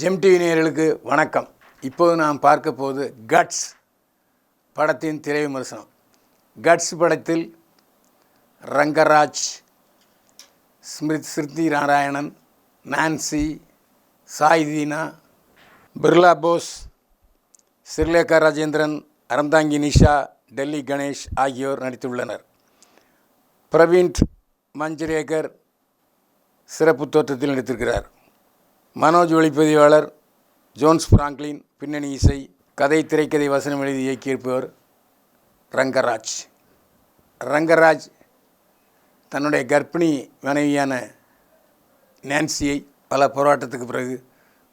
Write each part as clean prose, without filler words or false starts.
GeM TV நேயர்களுக்கு வணக்கம். இப்போது நாம் பார்க்க போவது கட்ஸ் படத்தின் திரை விமர்சனம். கட்ஸ் படத்தில் ரங்கராஜ், ஸ்மிருதி நாராயணன், நான்சி, சாய்தீனா, பிர்லா போஸ், ஸ்ரீலேகா ராஜேந்திரன், அறந்தாங்கி நிஷா, டெல்லி கணேஷ் ஆகியோர் நடித்துள்ளனர். பிரவீன் மஞ்சரேகர் சிறப்பு தோற்றத்தில் நடித்திருக்கிறார். மனோஜ் ஒளிப்பதிவாளர், ஜோன்ஸ் பிராங்க்லின் பின்னணி இசை, கதை திரைக்கதை வசனம் எழுதி இயக்கியிருப்பவர் ரங்கராஜ். ரங்கராஜ் தன்னுடைய கர்ப்பிணி மனைவியான நான்சியை பல போராட்டத்துக்கு பிறகு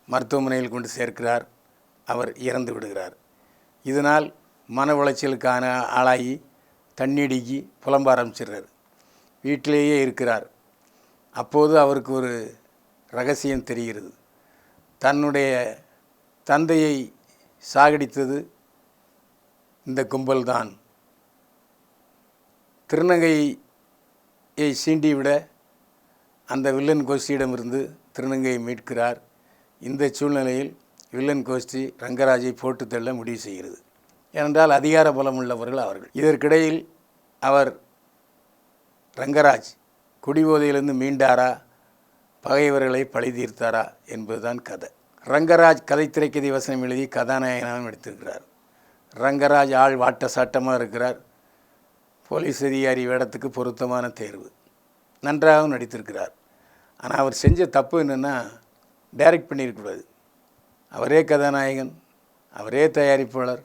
மருத்துவமனையில் கொண்டு சேர்க்கிறார். அவர் இறந்து விடுகிறார். இதனால் மன உளைச்சலுக்கான ஆளாகி தண்ணீடிக்கு புலம்ப ஆரம்பிச்சிடுறார். வீட்டிலேயே இருக்கிறார். அப்போது அவருக்கு ஒரு ரகசியம் தெரிகிறது. தன்னுடைய தந்தையை சாகடித்தது இந்த கும்பல்தான். திருநங்கையை சீண்டிவிட அந்த வில்லன் கோஷ்டியிடமிருந்து திருநங்கையை மீட்கிறார். இந்த சூழ்நிலையில் வில்லன் கோஷ்டி ரங்கராஜை போட்டு தள்ள முடிவு செய்கிறது. ஏனென்றால் அதிகார பலம் உள்ளவர்கள் அவர்கள். இதற்கிடையில் அவர் ரங்கராஜ் குடிபோதையிலிருந்து மீண்டாரா, பகைவர்களை பழி தீர்த்தாரா என்பதுதான் கதை. ரங்கராஜ் கதை திரைக்கதை வசனம் எழுதி கதாநாயகனாக நடித்திருக்கிறார். ரங்கராஜ் ஆள் வாட்ட சாட்டமாக இருக்கிறார். போலீஸ் அதிகாரி வேடத்துக்கு பொருத்தமான தேர்வு. நன்றாகவும் நடித்திருக்கிறார். ஆனால் அவர் செஞ்ச தப்பு என்னென்னா, டைரக்ட் பண்ணியிருக்கூடாது. அவரே கதாநாயகன், அவரே தயாரிப்பாளர்,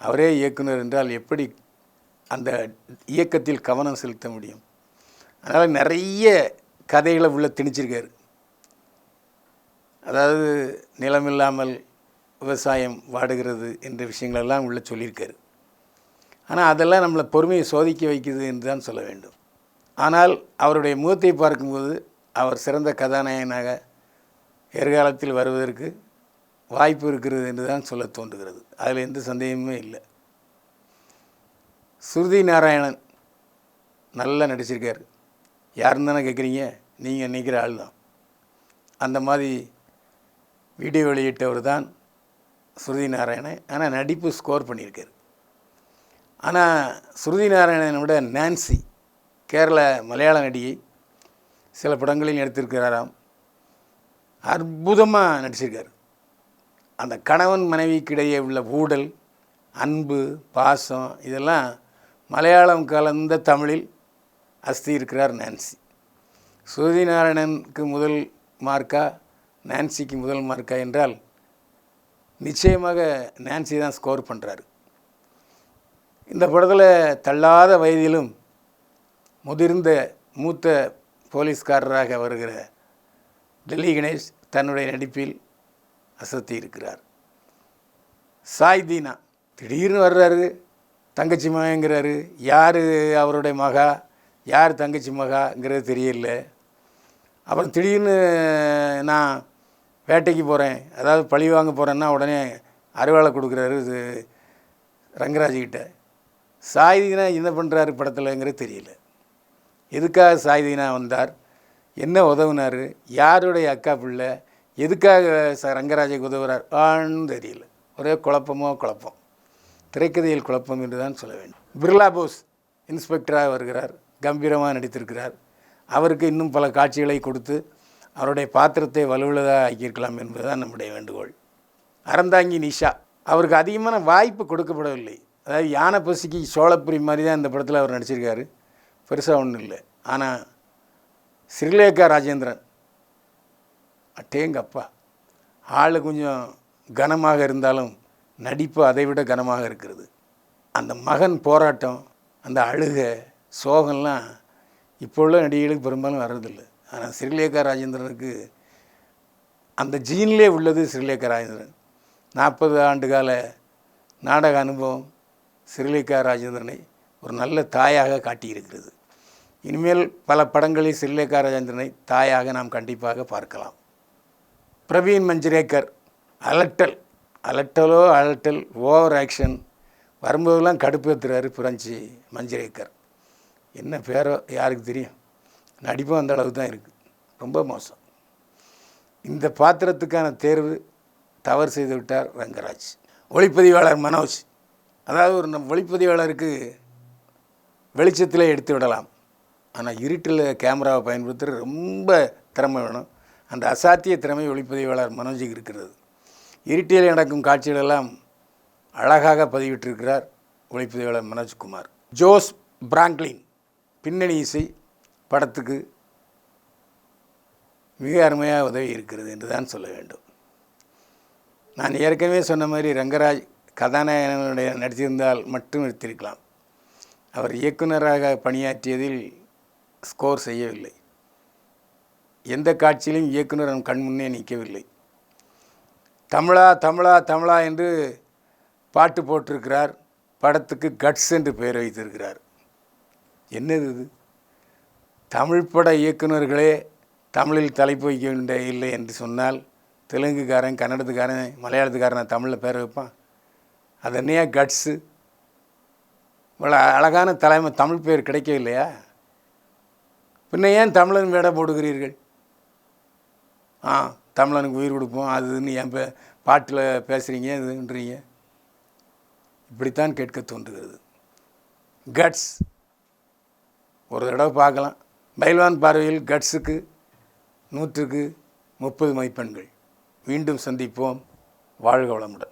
அவரே இயக்குனர் என்றால் எப்படி அந்த இயக்கத்தில் கவனம் செலுத்த முடியும்? அதனால் நிறைய கதைகளை உள்ள திணிச்சிருக்காரு. அதாவது நிலமில்லாமல் விவசாயம் வாடுகிறது என்ற விஷயங்களெல்லாம் உள்ள சொல்லியிருக்காரு. ஆனால் அதெல்லாம் நம்மளை பொறுமையை சோதிக்க வைக்குது என்று தான் சொல்ல வேண்டும். ஆனால் அவருடைய முகத்தை பார்க்கும்போது அவர் சிறந்த கதாநாயகனாக எதிர்காலத்தில் வருவதற்கு வாய்ப்பு இருக்கிறது என்று தான் சொல்ல தோன்றுகிறது. அதில் எந்த சந்தேகமுமே இல்லை. ஸ்ருதி நாராயணன் நல்லா நடிச்சிருக்கார். யாருன்னு தானே கேட்குறீங்க? நீங்கள் நினைக்கிற ஆள் தான். அந்த மாதிரி வீடியோ வெளியிட்டவர் தான் ஸ்ருதி நாராயணன். ஆனால் நடிப்பு ஸ்கோர் பண்ணியிருக்கார். ஆனால் ஸ்ருதி நாராயணனை விட நான்சி, கேரள மலையாள நடிகை, சில படங்களில் நடித்திருக்கிறாராம். அற்புதமாக நடிச்சிருக்கார். அந்த கணவன் மனைவிக்கிடையே உள்ள ஊடல், அன்பு, பாசம் இதெல்லாம் மலையாளம் கலந்த தமிழில் அஸ்தி இருக்கிறார் நான்சி. ஸ்ருதி நாராயணனுக்கு முதல் மார்க்கா, நான்சிக்கு முதல் மார்க்கா என்றால் நிச்சயமாக நான்சி தான் ஸ்கோர் பண்ணுறாரு. இந்த படத்தில் தள்ளாத வயதிலும் முதிர்ந்த மூத்த போலீஸ்காரராக வருகிற டெல்லி கணேஷ் தன்னுடைய நடிப்பில் அசத்தி இருக்கிறார். சாய்தீனா திடீர்னு வர்றாரு, தங்கச்சி மகங்கிறாரு. யார் அவருடைய மகா, யார் தங்கச்சி மகாங்கிறது தெரியல. அப்புறம் திடீர்னு நான் வேட்டைக்கு போகிறேன், அதாவது பழி வாங்க போகிறேன்னா உடனே அருவாளை கொடுக்குறாரு ரங்கராஜ்கிட்ட. சாய்தீனா என்ன பண்ணுறாரு படத்தில்ங்கிறது தெரியல. எதுக்காக சாய்தீனா வந்தார், என்ன உதவுனார், யாருடைய அக்கா பிள்ளை, எதுக்காக ரங்கராஜுக்கு உதவுறார் ஆன்னு தெரியல. ஒரே குழப்பம். திரைக்கதையில் குழப்பம் என்று தான் சொல்ல வேண்டும். பிர்லா போஸ் இன்ஸ்பெக்டராக வருகிறார். கம்பீரமாக நடித்திருக்கிறார். அவருக்கு இன்னும் பல காட்சிகளை கொடுத்து அவருடைய பாத்திரத்தை வலுவுள்ளதாக ஆக்கியிருக்கலாம் என்பதுதான் நம்முடைய வேண்டுகோள். அறந்தாங்கி நிஷா, அவருக்கு அதிகமான வாய்ப்பு கொடுக்கப்படவில்லை. அதாவது யானை பசிக்கு சோளப்புரி மாதிரி தான் இந்த படத்தில் அவர் நடிச்சிருக்காரு. பெருசாக ஒன்றும் இல்லை. ஆனால் ஸ்ரீலேகா ராஜேந்திரன் அட்டேங்கப்பா, ஆள் கொஞ்சம் கனமாக இருந்தாலும் நடிப்பு அதை விட கனமாக இருக்கிறது. அந்த மகன் போராட்டம், அந்த அழுகை, சோகம்லாம் இப்போ உள்ள நடிகைகளுக்கு பெரும்பாலும் வர்றதில்லை. ஆனால் ஸ்ரீலேகா ராஜேந்திரனுக்கு அந்த ஜீன்லே உள்ளது. ஸ்ரீலேகா ராஜேந்திரன் 40 ஆண்டு கால நாடக அனுபவம் ஸ்ரீலேகா ராஜேந்திரனை ஒரு நல்ல தாயாக காட்டியிருக்கிறது. இனிமேல் பல படங்களில் ஸ்ரீலேகா ராஜேந்திரனை தாயாக நாம் கண்டிப்பாக பார்க்கலாம். பிரவீன் மஞ்சரேகர் அலட்டல் ஓவர் ஆக்ஷன் வரும்போதெல்லாம் கடுப்பேற்றுறாரு புரஞ்சி மஞ்சரேகர். என்ன பேரோ யாருக்கு தெரியும். நடிப்பும் அந்த அளவுக்கு தான் இருக்குது. ரொம்ப மோசம். இந்த பாத்திரத்துக்கான தேர்வு தவறு செய்து விட்டார் ரங்கராஜ். ஒளிப்பதிவாளர் மனோஜ், அதாவது ஒரு ஒளிப்பதிவாளருக்கு வெளிச்சத்தில் எடுத்து விடலாம், ஆனால் இருட்டில் கேமராவை பயன்படுத்துகிற ரொம்ப திறமை வேணும். அந்த அசாத்திய திறமை ஒளிப்பதிவாளர் மனோஜுக்கு இருக்கிறது. இருட்டில் நடக்கும் காட்சிகளெல்லாம் அழகாக பதிவிட்டிருக்கிறார் ஒளிப்பதிவாளர் மனோஜ்குமார். ஜோஸ் பிராங்க்லின் பின்னணி இசை படத்துக்கு மிக அருமையாக உதவி இருக்கிறது என்று தான் சொல்ல வேண்டும். நான் ஏற்கனவே சொன்ன மாதிரி ரங்கராஜ் கதாநாயகனுடைய நடித்திருந்தால் மட்டும் எடுத்திருக்கலாம். அவர் இயக்குநராக பணியாற்றியதில் ஸ்கோர் செய்யவில்லை. எந்த காட்சியிலும் இயக்குனர் கண் முன்னே நிற்கவில்லை. தமிழா தமிழா தமிழா என்று பாட்டு போட்டிருக்கிறார். படத்துக்கு கட்ஸ் என்று பெயர் வைத்திருக்கிறார். என்னது இது? தமிழ் பட இயக்குநர்களே தமிழில் தலைப்பு வைக்க வேண்டிய இல்லை என்று சொன்னால் தெலுங்குக்காரன், கன்னடத்துக்காரன், மலையாளத்துக்காரன் தமிழில் பேர் வைப்பான். அது என்னையா கட்ஸு? இவ்வளோ அழகான தலைமை தமிழ் பேர் கிடைக்கவில்லையா? பின்ன ஏன் தமிழன் வேட போடுகிறீர்கள்? தமிழனுக்கு உயிர் கொடுப்போம் அதுன்னு என் பாட்டில் பேசுகிறீங்க இதுன்றீங்க. இப்படித்தான் கேட்க தோன்றுகிறது. கட்ஸ் ஒரு தடவை பார்க்கலாம். பைல்வான் பார்வையில் கட்ஸுக்கு 100க்கு 30 மதிப்பெண்கள். மீண்டும் சந்திப்போம். வாழ்க வளமுடன்.